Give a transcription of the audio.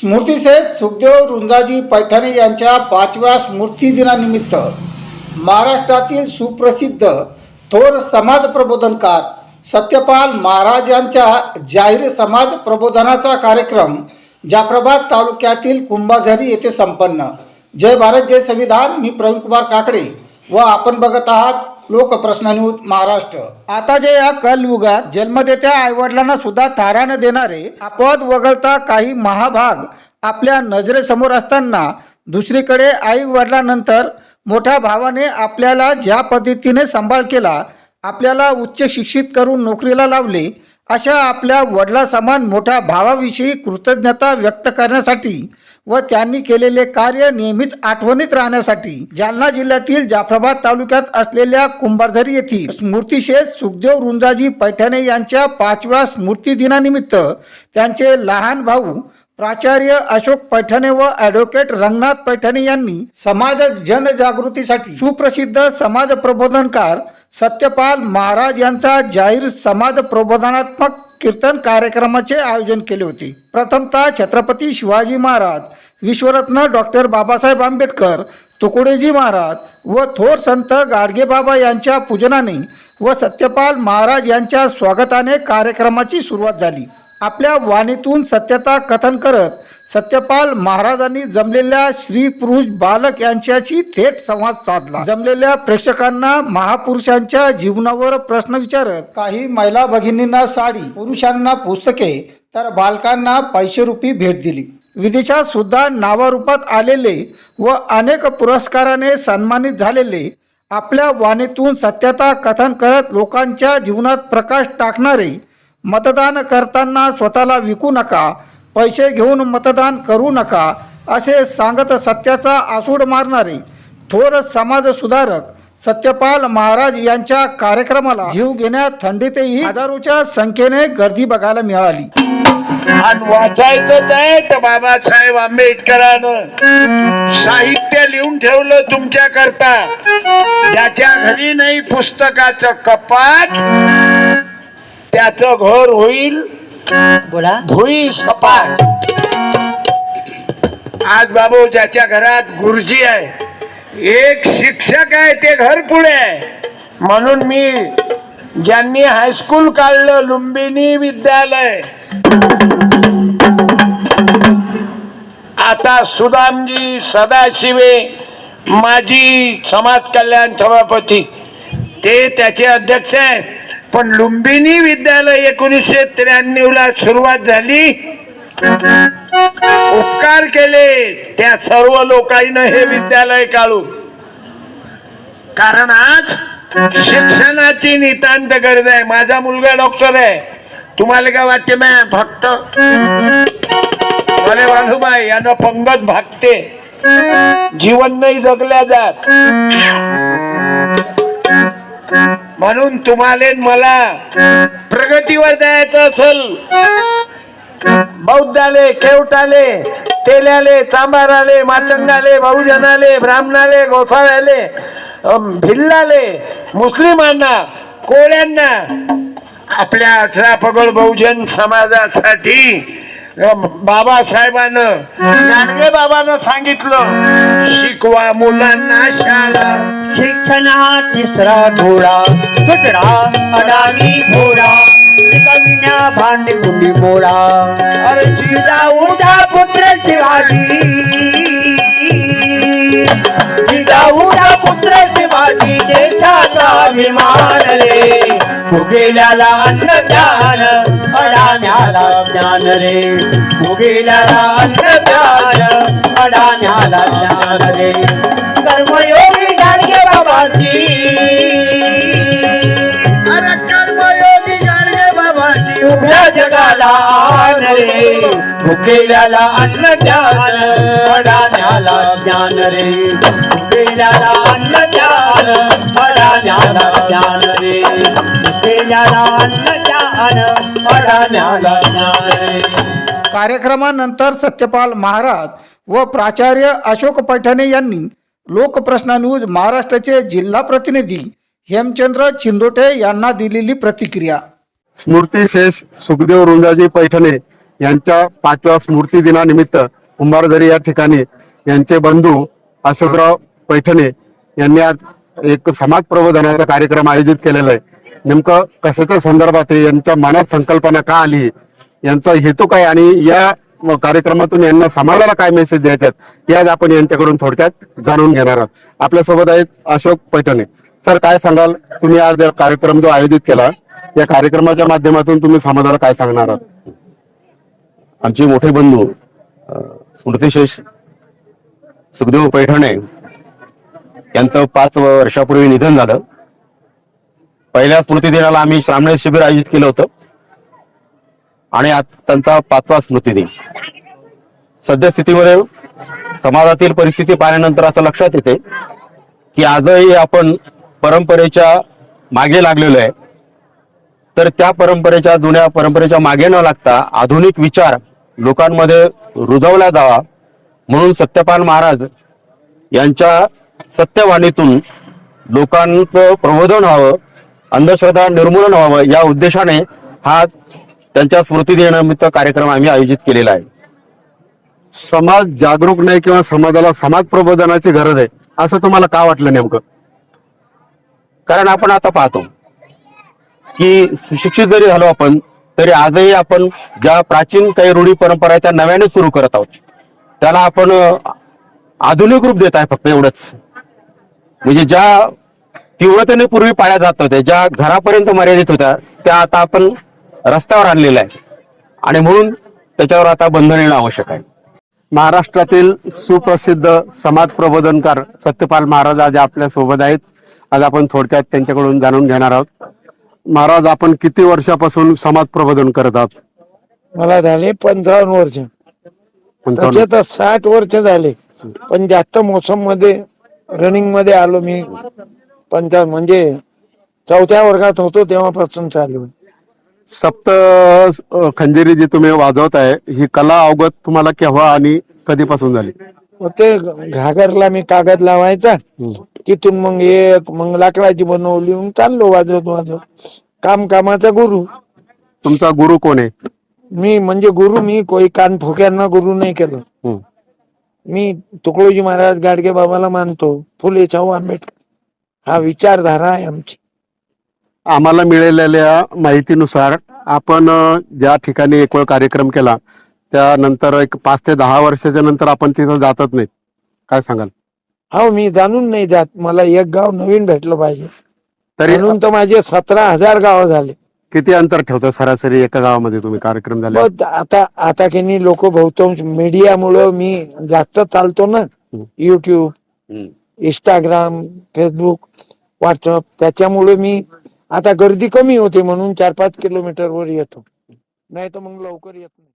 स्मृतिसेठ सुखदेव रुंजाजी पैठणे यांच्या 5व्या स्मृतिदिनानिमित्त महाराष्ट्रातील सुप्रसिद्ध थोर समाज प्रबोधनकार सत्यपाल महाराज यांच्या जाहीर समाज प्रबोधनाचा कार्यक्रम जाफराबाद तालुक्यातील कुंभाझरी येथे संपन्न। जय भारत जय संविधान। मी प्रवीण कुमार काकडे व आपण बघत आहात लोकप्रश्न न्यूज महाराष्ट्र। आताच्या या कलयुगात जन्मदेत्या आईवडिलांना सुद्धा थारा न देणारे अपवाद वगळता काही महाभाग आपल्या नजरेसमोर असताना दुसरीकडे आई वडिलांनंतर मोठ्या भावाने आपल्याला ज्या पद्धतीने सांभाळ केला, आपल्याला उच्च शिक्षित करून नोकरीला लावले, अशा आपल्या वडिलांसमान मोठ्या भावाविषयी कृतज्ञता व्यक्त करण्यासाठी व त्यांनी केलेले कार्य नेहमीच आठवणीत राहण्यासाठी जालना जिल्ह्यातील जाफराबाद तालुक्यात असलेल्या कुंभाझरी येथील स्मृतिसेठ सुखदेव रुंजाजी पैठणे यांच्या 5व्या स्मृतिदिनानिमित्त त्यांचे लहान भाऊ प्राचार्य अशोक पैठणे व ॲडव्होकेट रंगनाथ पैठणे यांनी समाज जनजागृतीसाठी सुप्रसिद्ध समाज प्रबोधनकार सत्यपाल महाराज यांचा जाहीर समाज प्रबोधनात्मक कीर्तन कार्यक्रमाचे आयोजन केले होते। प्रथमतः छत्रपती शिवाजी महाराज, विश्वरत्न डॉक्टर बाबासाहेब आंबेडकर, तुकडोजी महाराज व थोर संत गाडगेबाबा यांच्या पूजनाने व सत्यपाल महाराज यांच्या स्वागताने कार्यक्रमाची सुरुवात झाली। आपल्या वाणीतून सत्यता कथन करत सत्यपाल महाराजांनी जमलेल्या स्त्री पुरुष बालक यांच्याशी थेट संवाद साधला। जमलेल्या प्रेक्षकांना महापुरुषांच्या जीवनावर प्रश्न विचारत काही महिला भगिनींना साडी, पुरुषांना पुस्तके तर बालकांना पैसेरूपी भेट दिली। विदेशात सुद्धा नावारूपात आलेले व अनेक पुरस्काराने सन्मानित झालेले आपल्या वाणीतून सत्यता कथन करत लोकांच्या जीवनात प्रकाश टाकणारे, मतदान करताना स्वतःला विकू नका, पैसे घेऊन मतदान करू नका असे सांगत सत्याचा आसूड मारणारे थोर समाज सुधारक सत्यपाल महाराज यांच्या कार्यक्रमाला जीव घेण्यात थंडीतही हजारोच्या संख्येने गर्दी बघायला मिळाली। आणि वाचायचं आहे तर बाबासाहेब आंबेडकरांनं साहित्य लिहून ठेवलं तुमच्या करता। ज्याच्या घरी नाही पुस्तकाचं कपाट त्याचं घर होईल भुई सपाट। आज बाबू ज्याच्या घरात गुरुजी आहे, एक शिक्षक आहे, ते घर पुढे आहे। म्हणून मी ज्यांनी हायस्कूल काढलं लुंबिनी विद्यालय, आता सुदामजी सदाशिवे माजी समाज कल्याण सभापती ते त्याचे अध्यक्ष आहेत। पण लुंबिनी विद्यालय 1993 ला सुरुवात झाली। उपकार केले त्या सर्व लोकांनी हे विद्यालय काढून, कारण आज शिक्षणाची नितांत गरज आहे। माझा मुलगा डॉक्टर आहे, तुम्हाला काय वाटते? मैं फक्त मला मालूम आहे यानं पंगत भागते, जीवन नाही जगल्या जात। म्हणून तुम्हाला मला प्रगतीवर जायचं असेल, बौद्धाले, केवटाले, तेल्याले, चांबाराले, मातंगाले, बहुजनाले, ब्राह्मणाले, गोसाव्याले, भिल्लाले, मुस्लिमांना, कोळ्यांना, आपल्या 18 पगड बहुजन समाजासाठी बाबासाहेबांना, गाडगे बाबांना सांगितलं, शिकवा मुलांना शाळा, शिक्षणा तिसरा थोडा सुधरा अडाणी थोडा, कविन्या भांडी गुंडी मोडा, अरे जिजाऊचा पुत्र शिवाजी, जिजाऊचा पुत्र शिवाजी देशाचा अभिमान रे, भुगेल्याला अन्नदान अडाण्याला ज्ञान रे, भुगेल्याला अन्नदान अडाण्याला ज्ञान रे, कर्मयोगी गाडगे बाबाजी, अरे कर्मयोगी गाडगे बाबाजी उभ्या जगाला आण रे, भुकेल्याला अन्न ज्ञान अडाण्याला ज्ञान रे, भुकेल्याला अन्न ज्ञान अडाण्याला ज्ञान रे, भुकेल्याला अन्न ज्ञान अडाण्याला ज्ञान रे। कार्यक्रमानंतर सत्यपाल महाराज व प्राचार्य अशोक पैठणे यांनी लोकप्रश्न न्यूज महाराष्ट्राचे जिल्हा प्रतिनिधी हेमचंद्र चिंदोटे यांना दिलेली प्रतिक्रिया। स्मृतिसेठ सुखदेव रुंजाजी पैठणे यांच्या 5व्या स्मृती दिनानिमित्त कुंभारदरी या ठिकाणी यांचे बंधू अशोकराव पैठणे यांनी आज एक समाज प्रबोधनाचा कार्यक्रम आयोजित केलेला आहे. नेमकं कशाच्या संदर्भात आहे, यांच्या मनात संकल्पना का आली, यांचा हेतू काय आणि या कार्यक्रमातून यांना समाजाला काय मेसेज द्यायचे हे आज आपण यांच्याकडून थोडक्यात जाणून घेणार आहोत. आपल्यासोबत आहेत अशोक पैठणे. सर, काय सांगाल, तुम्ही आज कार्यक्रम जो आयोजित केला या कार्यक्रमाच्या माध्यमातून तुम्ही समाजाला काय सांगणार आहात? आमचे मोठे बंधू स्मृतिशेष सुखदेव पैठणे यांचं 5 वर्षापूर्वी निधन झालं. पहिल्या स्मृती दिनाला आम्ही श्रामणे शिबिर आयोजित केलं होतं आणि आज त्यांचा 5वा स्मृती दिन. सद्यस्थितीमध्ये समाजातील परिस्थिती पाहिल्यानंतर असं लक्षात येते की आजही आपण परंपरेच्या मागे लागलेलो आहे. तर त्या जुन्या परंपरेच्या मागे न लागता आधुनिक विचार लोकांमध्ये रुजवला जावा म्हणून सत्यपाल महाराज यांच्या सत्यवाणीतून लोकांचं प्रबोधन व्हावं, अंधश्रद्धा निर्मूलन व्हावं या उद्देशाने हा त्यांच्या स्मृती दिनानिमित्त कार्यक्रम आम्ही आयोजित केलेला आहे. समाज जागरूक नाही किंवा समाजाला समाज प्रबोधनाची गरज आहे असं तुम्हाला का वाटलं नेमकं? कारण आपण आता पाहतो की सुशिक्षित जरी झालो आपण तरी आजही आपण ज्या प्राचीन काही रूढी परंपरा आहेत त्या नव्याने सुरू करत आहोत. त्याला आपण आधुनिक रूप देत आहे फक्त एवढंच. म्हणजे ज्या तीव्रतेने पूर्वी पाळल्या जात होत्या, ज्या घरापर्यंत मर्यादित होत्या, त्या आता आपण रस्त्यावर आणलेल्या आहे आणि म्हणून त्याच्यावर आता बंधन येणं आवश्यक आहे. महाराष्ट्रातील सुप्रसिद्ध समाज प्रबोधनकार सत्यपाल महाराज आज आपल्या सोबत आहेत. आज आपण थोडक्यात त्यांच्याकडून जाणून घेणार आहोत. महाराज, आपण किती वर्षापासून समाज प्रबोधन करत आहात? मला झाले 55 वर्ष. 55. तसे तर 60 वर्ष झाले, पण जास्त मोसम मध्ये रनिंग मध्ये आलो मी. 55 म्हणजे 4थ्या वर्गात होतो तेव्हापासून चालू. सप्त खंजिरी जी तुम्ही वाजवताय ही कला अवगत तुम्हाला केव्हा आणि कधीपासून झाली? मग ते घागरला मी कागद लावायचा, तिथून मग लाकडाची बनवली, मग चाललो वाजवत कामाचा गुरु. तुमचा गुरु कोण आहे? मी कोई कान फोक्यांना गुरु नाही केलं. मी तुकडोजी महाराज गाडगे बाबाला मानतो, फुले शाहू आंबेडकर हा विचारधारा आहे आमची. आम्हाला मिळालेल्या माहितीनुसार आपण ज्या ठिकाणी एक वेळ कार्यक्रम केला त्यानंतर एक 5 ते 10 वर्षाच्या नंतर आपण तिथं जातच नाहीत, काय सांगाल? हो, मी जाणून नाही जात. मला एक गाव नवीन भेटलं पाहिजे. तरी म्हणून तर माझे 17,000 गाव झाले. किती अंतर ठेवता सरासरी एका गावामध्ये तुम्ही कार्यक्रम झाले? पण आता की नाही, लोक बहुतांश मीडियामुळं मी जास्त चालतो ना, युट्यूब, इंस्टाग्राम, फेसबुक, व्हॉट्सअप, त्याच्यामुळे मी आता गर्दी कमी होते म्हणून 4-5 किलोमीटर वर येतो, नाही तर मग लवकर येत नाही.